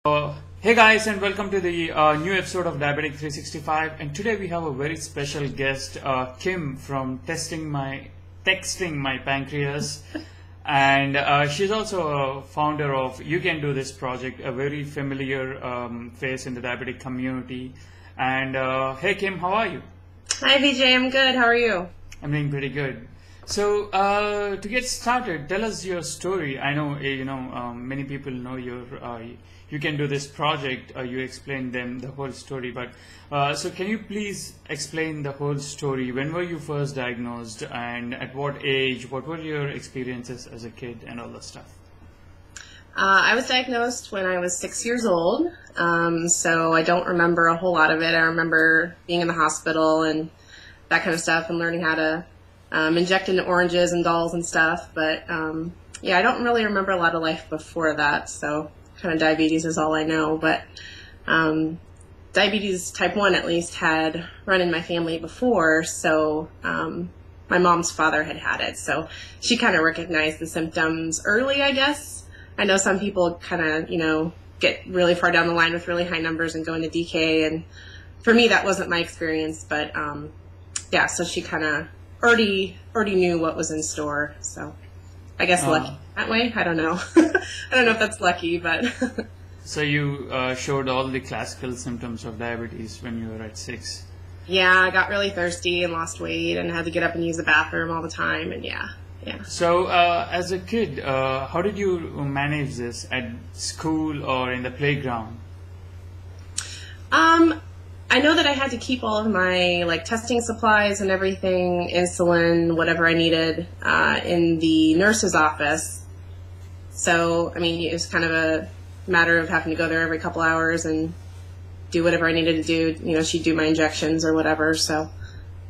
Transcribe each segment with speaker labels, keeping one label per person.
Speaker 1: Hey guys, and welcome to the new episode of Diabetic 365. And today we have a very special guest, Kim from Texting My Pancreas, and she's also a founder of You Can Do This project, a very familiar face in the diabetic community. And hey Kim, how are you?
Speaker 2: Hi Vijay, I'm good. How are you?
Speaker 1: I'm doing pretty good. So to get started, tell us your story. I know many people know your You Can Do This project. You explained them the whole story, but so can you please explain the whole story? When were you first diagnosed, and at what age? What were your experiences as a kid, and all that stuff?
Speaker 2: I was diagnosed when I was 6 years old, so I don't remember a whole lot of it. I remember being in the hospital and that kind of stuff, and learning how to inject into oranges and dolls and stuff. But yeah, I don't really remember a lot of life before that. So kind of diabetes is all I know. But diabetes type 1 at least had run in my family before. So my mom's father had it. So she kind of recognized the symptoms early, I guess. I know some people kind of, get really far down the line with really high numbers and go into DK. And for me, that wasn't my experience. But yeah, so she kind of already knew what was in store. So I guess lucky that way. I don't know. I don't know if that's lucky, but.
Speaker 1: So you showed all the classical symptoms of diabetes when you were at 6.
Speaker 2: Yeah, I got really thirsty and lost weight and had to get up and use the bathroom all the time, and yeah.
Speaker 1: So as a kid, how did you manage this at school or in the playground?
Speaker 2: I know that I had to keep all of my testing supplies and everything, insulin, whatever I needed, in the nurse's office. So, I mean, it was kind of a matter of having to go there every couple hours and do whatever I needed to do. She'd do my injections or whatever. So,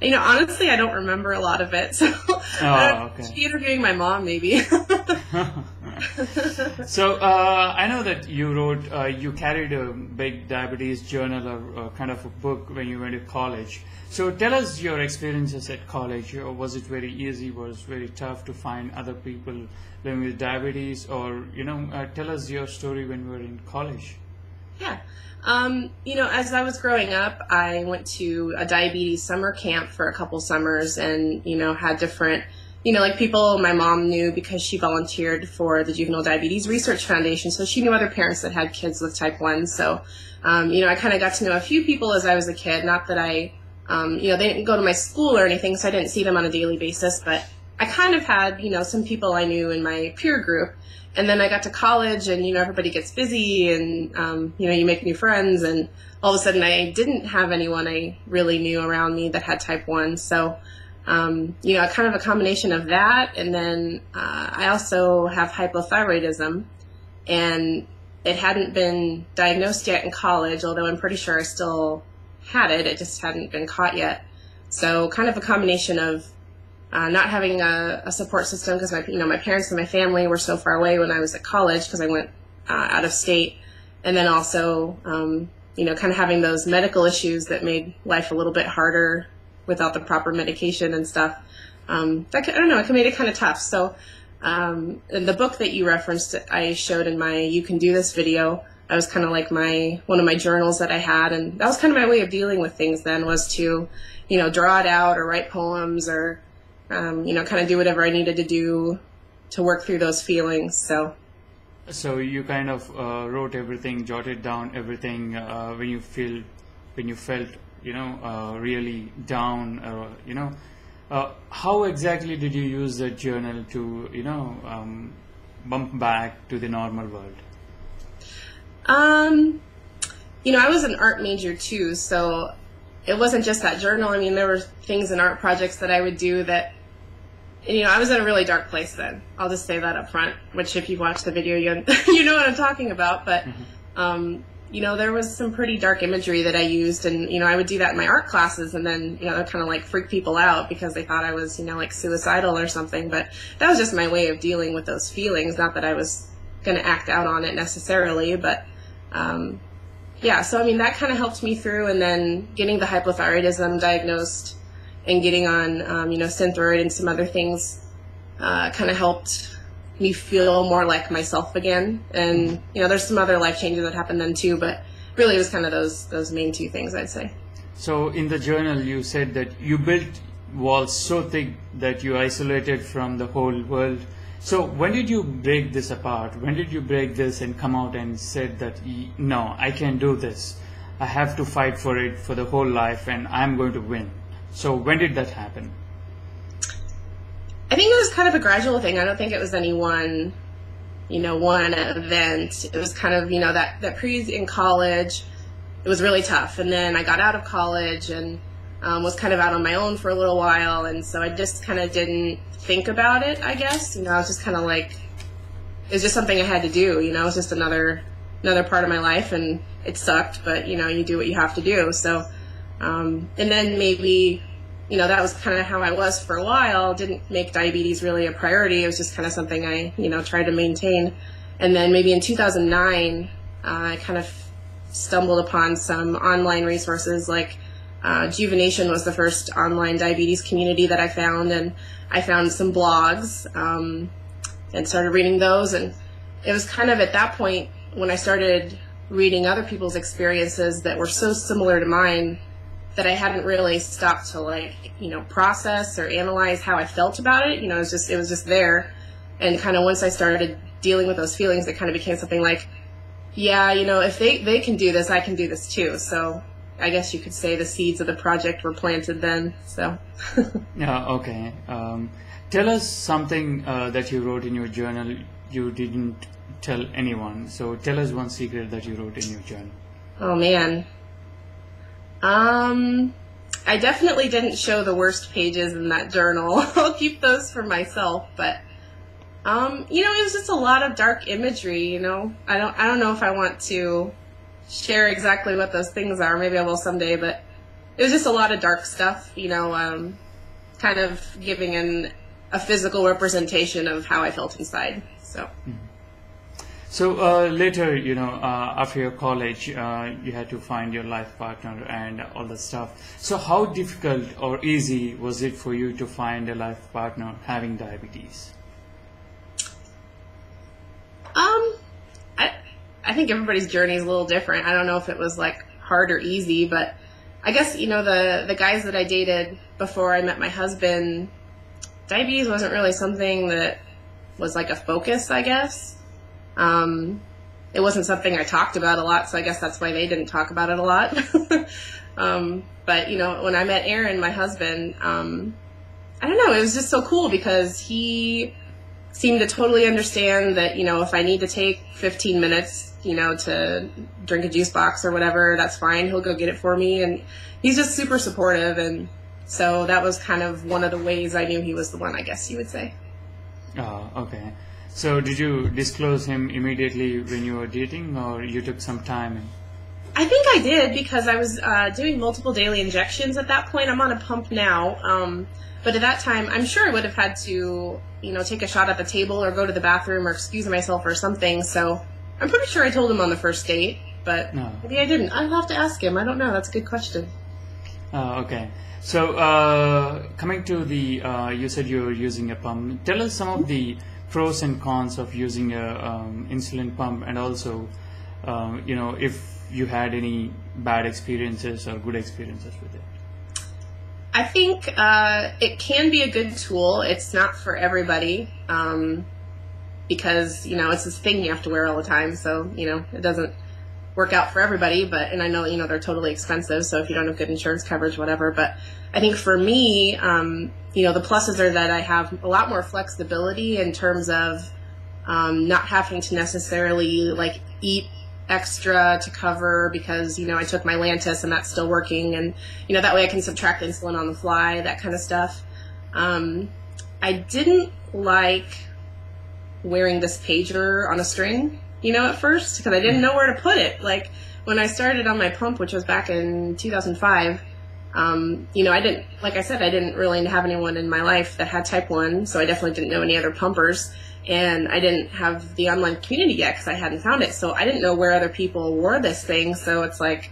Speaker 2: honestly, I don't remember a lot of it. So,
Speaker 1: okay.
Speaker 2: She'd be interviewing my mom, maybe.
Speaker 1: So I know that you wrote, you carried a big diabetes journal or kind of a book when you went to college. So tell us your experiences at college. Was it very easy? Was it very tough to find other people living with diabetes? Or, tell us your story when you were in college.
Speaker 2: Yeah. As I was growing up, I went to a diabetes summer camp for a couple summers and, had different people my mom knew because she volunteered for the Juvenile Diabetes Research Foundation. So she knew other parents that had kids with type 1. So, I kind of got to know a few people as I was a kid. Not that I, they didn't go to my school or anything, so I didn't see them on a daily basis. But I kind of had, some people I knew in my peer group. And then I got to college and, everybody gets busy and, you make new friends. And all of a sudden I didn't have anyone I really knew around me that had type 1. So, kind of a combination of that, and then I also have hypothyroidism, and it hadn't been diagnosed yet in college, although I'm pretty sure I still had it. It just hadn't been caught yet. So kind of a combination of not having a support system because my parents and my family were so far away when I was at college because I went out of state, and then also kind of having those medical issues that made life a little bit harder without the proper medication and stuff. I don't know, it made it kind of tough. So in the book that you referenced, I showed in my You Can Do This video, I was kind of like one of my journals that I had, and that was kind of my way of dealing with things then, was to, draw it out or write poems or, kind of do whatever I needed to do to work through those feelings. So
Speaker 1: you kind of wrote everything, jotted down everything when you felt really down, how exactly did you use the journal to, bump back to the normal world?
Speaker 2: I was an art major too, so it wasn't just that journal. I mean, there were things in art projects that I would do that, I was in a really dark place then. I'll just say that up front, which if you watch the video, you know what I'm talking about, but, there was some pretty dark imagery that I used, and, I would do that in my art classes, and then, kind of freak people out because they thought I was, suicidal or something. But that was just my way of dealing with those feelings. Not that I was going to act out on it necessarily, but, yeah, so, that kind of helped me through. And then getting the hypothyroidism diagnosed and getting on, Synthroid and some other things, kind of helped, me feel more like myself again. And, there's some other life changes that happened then too, but really it was kind of those main two things, I'd say.
Speaker 1: So in the journal, you said that you built walls so thick that you isolated from the whole world. So when did you break this apart? When did you break this and come out and said that, no, I can do this. I have to fight for it for the whole life and I'm going to win. So when did that happen?
Speaker 2: I think it was kind of a gradual thing. I don't think it was any one event. It was kind of, that period in college, it was really tough. And then I got out of college and was kind of out on my own for a little while. And so I just kind of didn't think about it, I guess. I was just kind of like, it's just something I had to do. It was just another part of my life, and it sucked, but, you do what you have to do. So, and then maybe, that was kind of how I was for a while. Didn't make diabetes really a priority. It was just kind of something I, tried to maintain. And then maybe in 2009, I kind of stumbled upon some online resources. Like Juvenation was the first online diabetes community that I found, and I found some blogs and started reading those. And it was kind of at that point when I started reading other people's experiences that were so similar to mine that I hadn't really stopped to process or analyze how I felt about it. It was just there. And kind of once I started dealing with those feelings, it kind of became something like, yeah, if they can do this, I can do this too. So I guess you could say the seeds of the project were planted then. So.
Speaker 1: Yeah. Okay. Tell us something that you wrote in your journal you didn't tell anyone. So tell us one secret that you wrote in your journal.
Speaker 2: Oh man. I definitely didn't show the worst pages in that journal. I'll keep those for myself, but it was just a lot of dark imagery. I don't know if I want to share exactly what those things are. Maybe I will someday, but it was just a lot of dark stuff, kind of giving a physical representation of how I felt inside. So. Mm-hmm.
Speaker 1: So later, after your college, you had to find your life partner and all that stuff. So how difficult or easy was it for you to find a life partner having diabetes?
Speaker 2: I think everybody's journey is a little different. I don't know if it was like hard or easy, but I guess, the guys that I dated before I met my husband, diabetes wasn't really something that was like a focus, I guess. It wasn't something I talked about a lot, so I guess that's why they didn't talk about it a lot. But, when I met Aaron, my husband, I don't know, it was just so cool because he seemed to totally understand that, if I need to take 15 minutes, to drink a juice box or whatever, that's fine. He'll go get it for me. And he's just super supportive. And so that was kind of one of the ways I knew he was the one, I guess you would say.
Speaker 1: Oh, okay. So did you disclose him immediately when you were dating, or you took some time?
Speaker 2: I think I did because I was doing multiple daily injections at that point. I'm on a pump now. But at that time, I'm sure I would have had to, take a shot at the table or go to the bathroom or excuse myself or something. So I'm pretty sure I told him on the first date, but maybe I didn't. I'll have to ask him. I don't know. That's a good question.
Speaker 1: Okay. So coming to the, you said you were using a pump. Tell us some of the pros and cons of using a insulin pump, and also, if you had any bad experiences or good experiences with it.
Speaker 2: I think it can be a good tool. It's not for everybody because, it's this thing you have to wear all the time. So, it doesn't work out for everybody. And I know, they're totally expensive. So if you don't have good insurance coverage, whatever. But I think for me, the pluses are that I have a lot more flexibility in terms of not having to necessarily eat extra to cover because, I took my Lantus and that's still working, and, that way I can subtract insulin on the fly, that kind of stuff. I didn't like wearing this pager on a string, at first, because I didn't know where to put it. Like when I started on my pump, which was back in 2005, I didn't, like I said, I didn't really have anyone in my life that had type 1, so I definitely didn't know any other pumpers. And I didn't have the online community yet because I hadn't found it. So I didn't know where other people wore this thing. So it's like,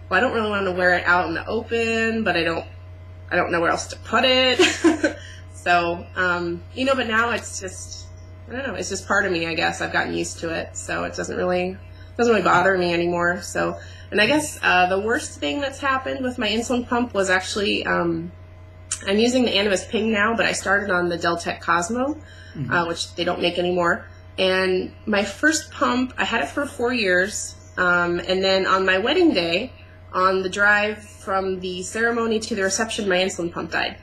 Speaker 2: well, I don't really want to wear it out in the open, but I don't know where else to put it. So, but now it's just, I don't know. It's just part of me, I guess. I've gotten used to it, so it doesn't really bother me anymore. So, and I guess the worst thing that's happened with my insulin pump was actually I'm using the Animus Ping now, but I started on the Deltec Cosmo, which they don't make anymore. And my first pump, I had it for 4 years, and then on my wedding day, on the drive from the ceremony to the reception, my insulin pump died.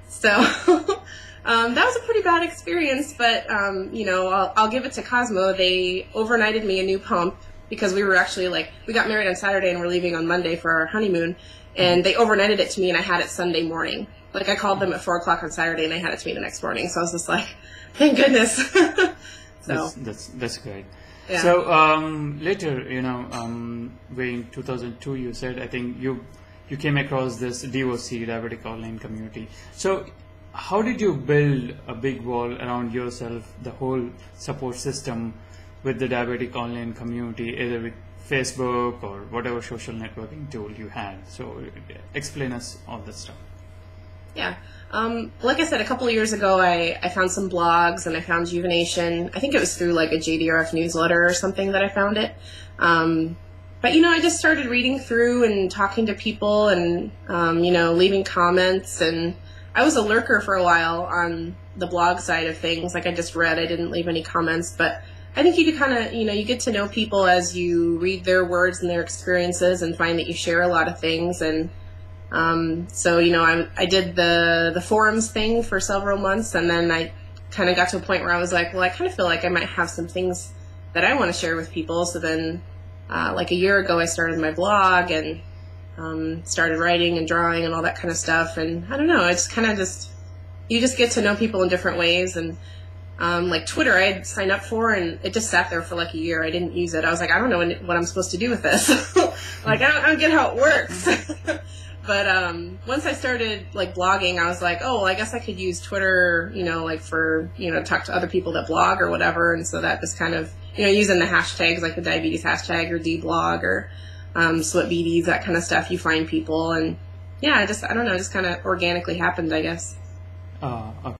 Speaker 2: So that was a pretty bad experience, but you know, I'll give it to Cosmo. They overnighted me a new pump because we were actually we got married on Saturday and we're leaving on Monday for our honeymoon, and they overnighted it to me and I had it Sunday morning. Like I called them at 4 o'clock on Saturday and they had it to me the next morning. So I was just like, thank goodness. So
Speaker 1: that's great.
Speaker 2: Yeah.
Speaker 1: So later, you know, in 2002, you said, I think you came across this DOC, Diabetic Online Community. So how did you build a big wall around yourself, the whole support system with the Diabetic Online Community, either with Facebook or whatever social networking tool you had? So explain us all this stuff.
Speaker 2: Yeah. Like I said, a couple of years ago, I found some blogs and I found Juvenation. I think it was through like a JDRF newsletter or something that I found it. But, you know, I just started reading through and talking to people and, you know, leaving comments. And I was a lurker for a while on the blog side of things. Like I just read, I didn't leave any comments. But I think you kind of, you know, you get to know people as you read their words and their experiences and find that you share a lot of things. And so, you know, I did the forums thing for several months, and then I kind of got to a point where I was like, well, I kind of feel like I might have some things that I want to share with people. So then, like a year ago, I started my blog and started writing and drawing and all that kind of stuff. And I don't know, it's kind of you just get to know people in different ways. And like Twitter, I had signed up for, and it just sat there for like a year. I didn't use it. I was like, I don't know what I'm supposed to do with this. Like, I don't get how it works. But once I started like blogging, I was like, oh, well, I guess I could use Twitter, you know, like for, you know, talk to other people that blog or whatever. And so that was kind of, you know, using the hashtags like the diabetes hashtag or dblog or sweatbeaties, that kind of stuff. You find people, and yeah, I don't know, just kind of organically happened, I guess.
Speaker 1: Okay.